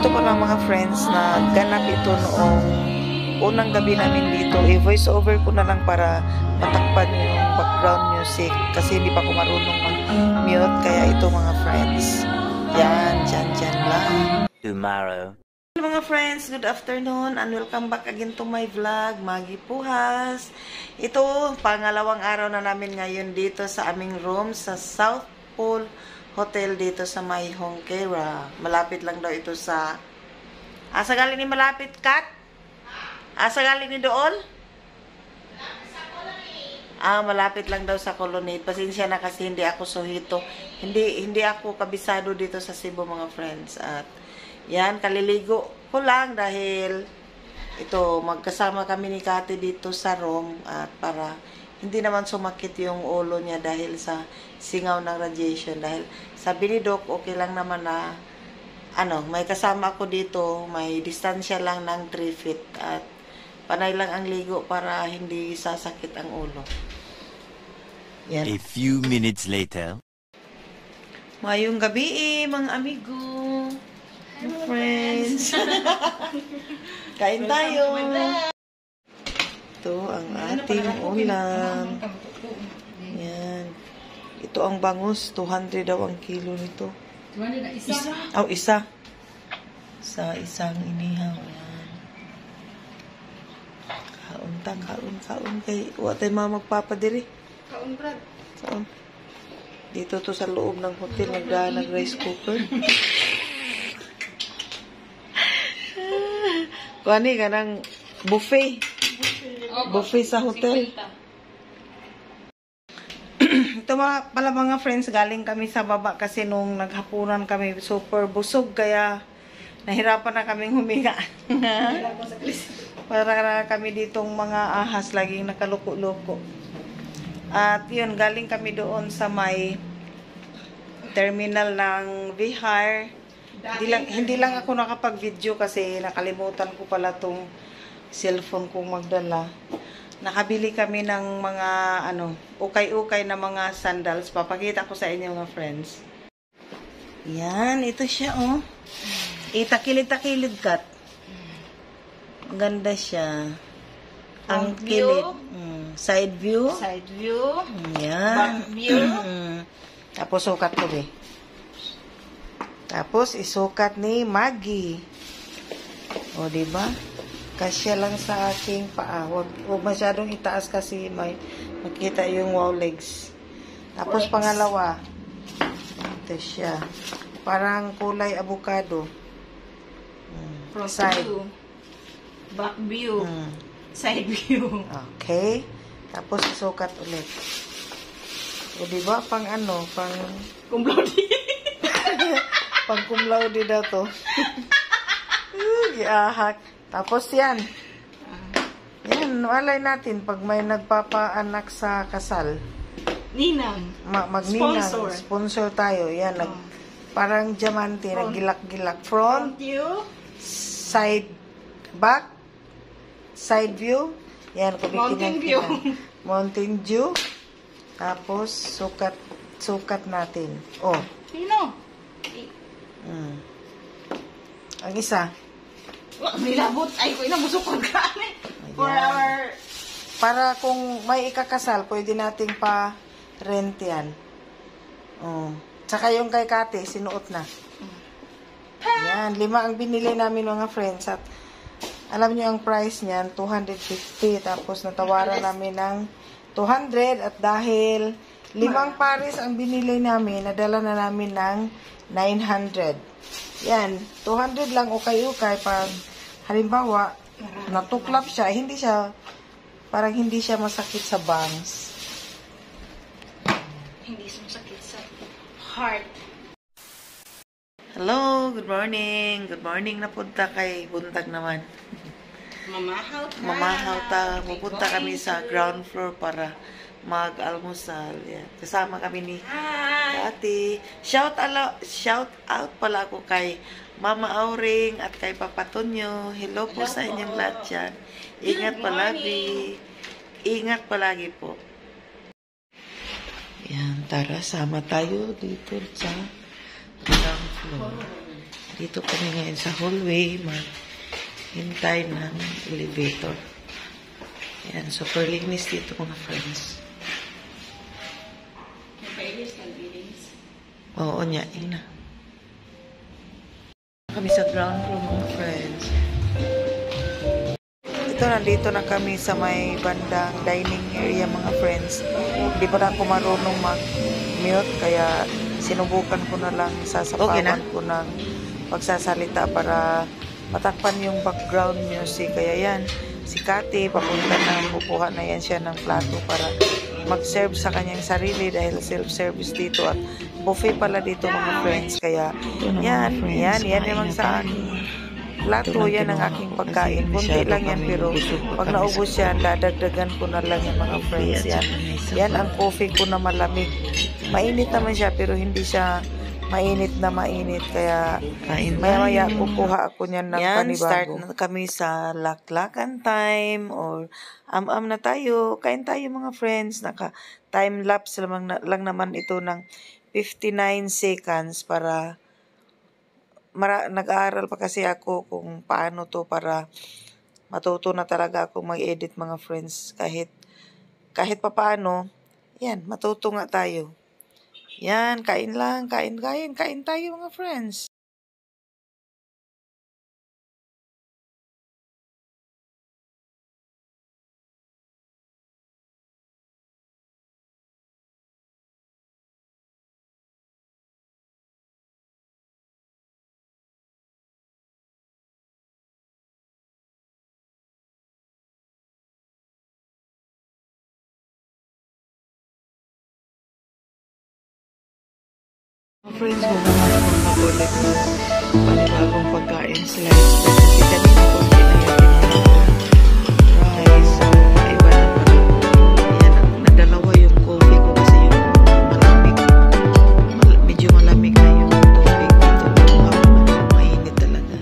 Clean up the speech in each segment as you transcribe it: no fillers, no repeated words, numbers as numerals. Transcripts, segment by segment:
Ito pala mga friends na ganap ito noong unang gabi namin dito. I-voice over ko na lang para matakpan yung background music kasi hindi pa ako marunong mag-mute. Kaya ito mga friends. Yan, dyan lang. Tomorrow. Mga friends, good afternoon and welcome back again to my vlog, Maggie Puhas. Ito, pangalawang araw na namin ngayon dito sa aming room sa South Pole Hotel dito sa May Hongkera. Malapit lang daw ito sa... Asa galing ni malapit, Kat? Asa galing ni doon? Malapit lang daw sa Colonnade. Pasensya na kasi hindi ako suhito. Hindi ako kabisado dito sa Cebu mga friends. At yan, kaliligo ko lang dahil ito, magkasama kami ni Kati dito sa room at para hindi naman sumakit yung ulo niya dahil sa singaw ng radiation. Dahil sabi ni Doc, okay lang naman na may kasama ako dito, may distansya lang ng 3 feet at panay lang ang ligo para hindi sasakit ang ulo. Yan. A few minutes later. Mayong gabi mga amigo. Friends. Kain tayo. Ito ang ating ulam. Yan. Ito ang bangus. 200 daw ang kilo nito. Isa. Sa isang inihaw. Yan. Kaon. Kay wa tayo magpapadiri. Kaon, Brad. Saan? Dito to sa loob ng hotel. Nag-rice cooker. Kuani ka ng buffet. Buffet sa hotel. Ito pala mga friends, galing kami sa baba kasi nung naghapunan kami super busog kaya nahirapan na kaming huminga. Para na kami ditong mga ahas laging nakaluko-luko. At yun, galing kami doon sa may terminal ng Vihar. Hindi lang ako nakapag-video kasi nakalimutan ko pala tong cellphone kong magdala. Nakabili kami ng mga ukay-ukay na mga sandals. Papakita ko sa inyo mga friends. Yan, ito siya oh. Itakilid-takilid kat. Ganda siya. Ang kilid. Side view. Side view. Yan. Back view. Tapos sukat ko eh. Tapos, isukat ni Maggie. O, diba? Kasya lang sa aking paa. Huwag masyadong itaas kasi may makita yung wow legs. Tapos, pangalawa. Ito siya. Parang kulay avocado. Front Side. view. Back view. Side view. Okay. Tapos, isukat ulit. O, diba? Pang Kumplodi. pang cum laude daw to. Iahak. Tapos yan. Yan, walay natin pag may nagpapaanak sa kasal. Ninang. Magninang. Sponsor. Sponsor tayo. Yan, parang diamante, naggilak-gilak. Front, view. side, back, side view. Yan, Mountain view. Mountain view. Tapos, sukat natin. Oh. Sino? Ang isa. Nilabot. Ay, ko inamusukod ka. For our... Para kung may ikakasal, pwede nating pa-rent yan. Tsaka yung kay Kate, sinuot na. Yan, 5 ang binili namin mga friends. At alam nyo ang price niyan, 250. Tapos natawaran namin ng 200. At dahil 5 pares ang binili namin, nadala na namin ng 900. Yan, 200 lang ukay-ukay pag halimbawa natuklap siya, parang hindi siya masakit sa bangs. Hindi sumasakit sa heart. Hello, good morning. Good morning na punta kay buntag naman. Mamahaw ta. Pupunta kami sa ground floor para mag-almusal. Yan. Kasama kami ni Kati. Shout out pala ako kay Mama Auring at kay Papa Tonyo. Hello po sa inyong lahat dyan. Ingat palagi. Ingat palagi po. Yan, tara, sama tayo dito sa ground floor. Dito kami ngayon sa hallway, maghintay ng elevator. Yan, super linis dito mga friends. Oo, niya, ina. Kami sa ground floor mga friends. Ito, nandito na kami sa may bandang dining area mga friends. Hindi pa na ako marunong mag-mute, kaya sinubukan ko na lang, sasapawan ko ng pagsasalita para matakpan yung background music. Kaya yan, si Kati, papunta na, kukuha na yan siya ng plato para mag-serve sa kanyang sarili dahil self-service dito at buffet pala dito mga friends. Kaya yan naman sa aking plato, yan ang aking pagkain. Kunti lang yan, pero pag naubos yan, dadagdagan ko na lang yan mga friends. Yan ang coffee ko na malamig. Mainit naman siya, pero hindi siya mainit na mainit. Kaya maya-maya kukuha ako niyan ng panibago. Start na kami sa laklakan time or am-am na tayo. Kain tayo mga friends. Naka-time lapse lang naman ito ng 59 seconds para nag-aaral pa kasi ako kung paano to para matuto na talaga ako mag-edit mga friends. Kahit pa paano, yan, matuto nga tayo. Yan, kain tayo mga friends. Friends, magmamahal ko mag-ulit ng panibagong pagkain slice. Kasi kanina ko rice. Iba na parang yan, nadalawa yung coffee ko kasi yung malamig. Medyo malamig na yung tubig dito. Mainit talaga.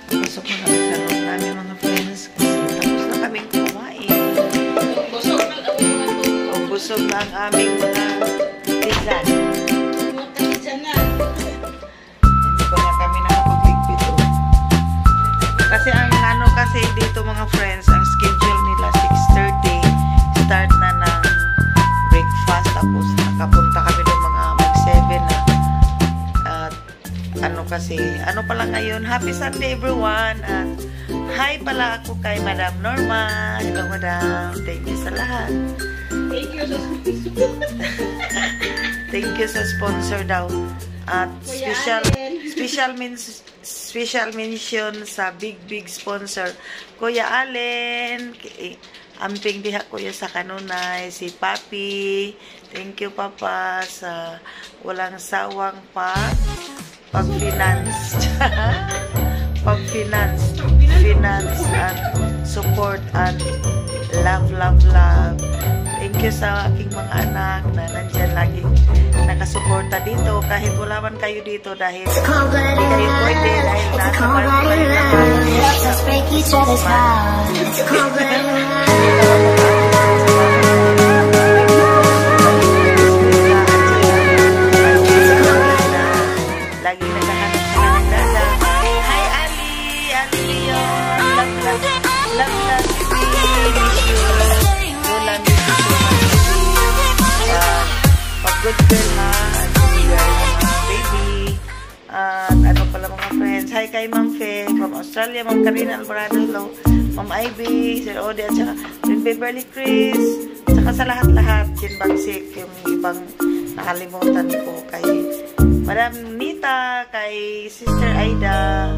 Pasok na kami sa loob namin mga friends kasi tapos na kaming kumain. Busog na ang aming mga pizza. Hindi pa na kami nakapag-ligpit. Kasi ang kasi dito mga friends, ang schedule nila 6:30. Start na ng breakfast. Tapos nakapunta kami doon mga mag-7 na. At ano pala ngayon? Happy Sunday everyone. At hi pala ako kay Madam Norma. Hello Madam. Thank you sa lahat. Thank you sa sponsor daw. At special mention sa big sponsor Kuya Allen. Amping diha kuya sa kanunay si Papi. Thank you Papa sa walang sawang pag-finance and support and love. Thank you sa aking mga anak na nandyan laging nakasuporta dito kahit wala man kayo dito dahil hindi kayo pwede dahil nasa lagi naghahanap sa ng dada. Hi Ali Leon, love good girl ha, baby. At ano pala mga friends, hi kay Ma'am Fe from Australia, Ma'am Karina Alvarado, hello, Ma'am Ivy, Sir Ode, at saka Rin Beverly Chris, saka sa lahat-lahat, Chin Bagsik, yung ibang nakalimutan ko, kay Madam Nita, kay Sister Aida,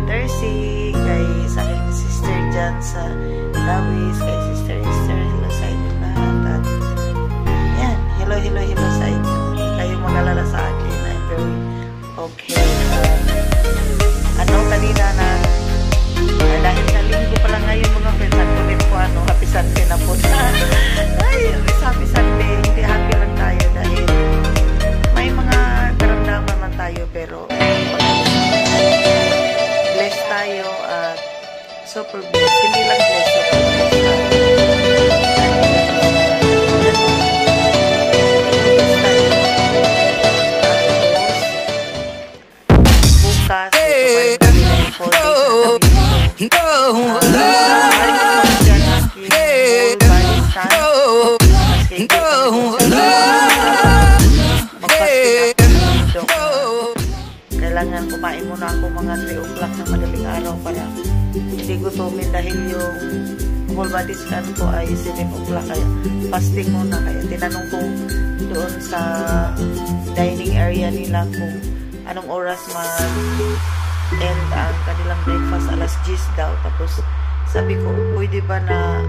Tercy, kay sa aking sister Jan sa Lawis, kay Sister Esther, hello sa inyo lahat, at yan, hello sa inyo. Kayo mag-alala sa akin. I'm very okay. Kanina na dahil sa linggo pa lang ngayon mga friends, nagtulit ko happy Sunday na po. Ay, happy Sunday. Hindi happy lang tayo dahil may mga karamdaman man tayo pero blessed tayo at super blessed. Hindi lang blessed, super blessed tayo. Kailangan kumain muna ako mga 3 o'clock ng madaling araw para hindi gutumin dahil yung whole body scan ko ay 7 o'clock kaya fasting muna. Kaya tinanong ko doon sa dining area nila kung anong oras mag-end ang kanilang breakfast, alas 10 daw. Tapos sabi ko, pwede ba na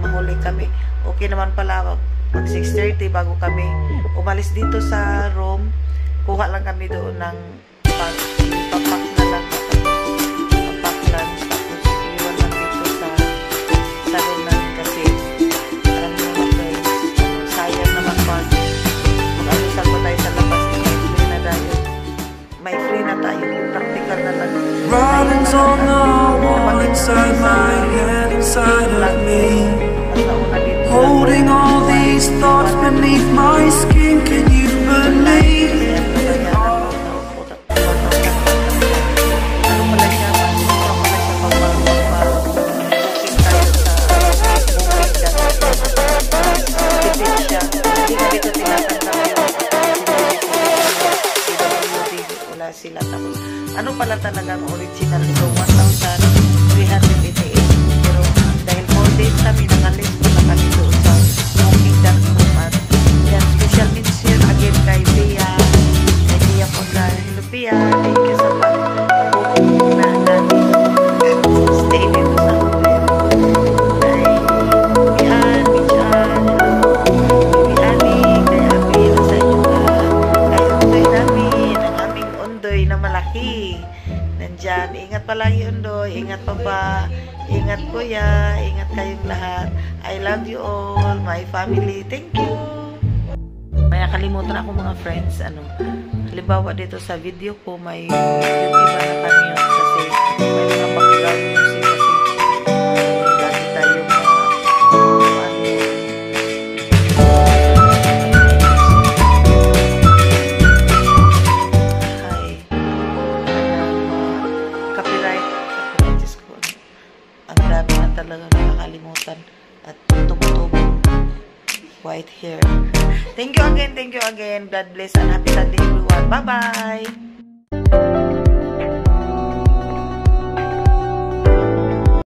mahuli kami? Okay naman pala, mag 6:30 bago kami umalis dito sa room. Kuha lang kami doon ng papak na lang. Papak lang. Tapos iwan lang dito sa salon namin kasi alam mo mga friends, sayang naman pag mag-alusal pa tayo sa labas. May free na tayo. Practical na lang. Robin's on the wall inside my head, inside of me. Holding all these thoughts beneath my skin, can you believe? Sila tapos ano pala talaga ang original ito 1,388 pero dahil 4 days kami nakalis na kami doon sa smoking dark room at yan special mention again kay Pia Ponda. Hello Pia, thank you sa pag-booking na natin stay dito sa hotel kay Pian, Michan, Piani, kay Abi sa inyo kay Undoy namin Undoy na malaki. Nandyan. Ingat palagi, Undoy. Ingat pa ba? Ingat kuya. Ingat kayong lahat. I love you all. My family. Thank you. May nakalimutan ako mga friends. Halimbawa dito sa video ko, may yung iba na kami kasi may mga background music kasi lagi tayong talaga nakakalimutan at tumutubo white hair. Thank you again. God bless and happy Sunday everyone. Bye-bye!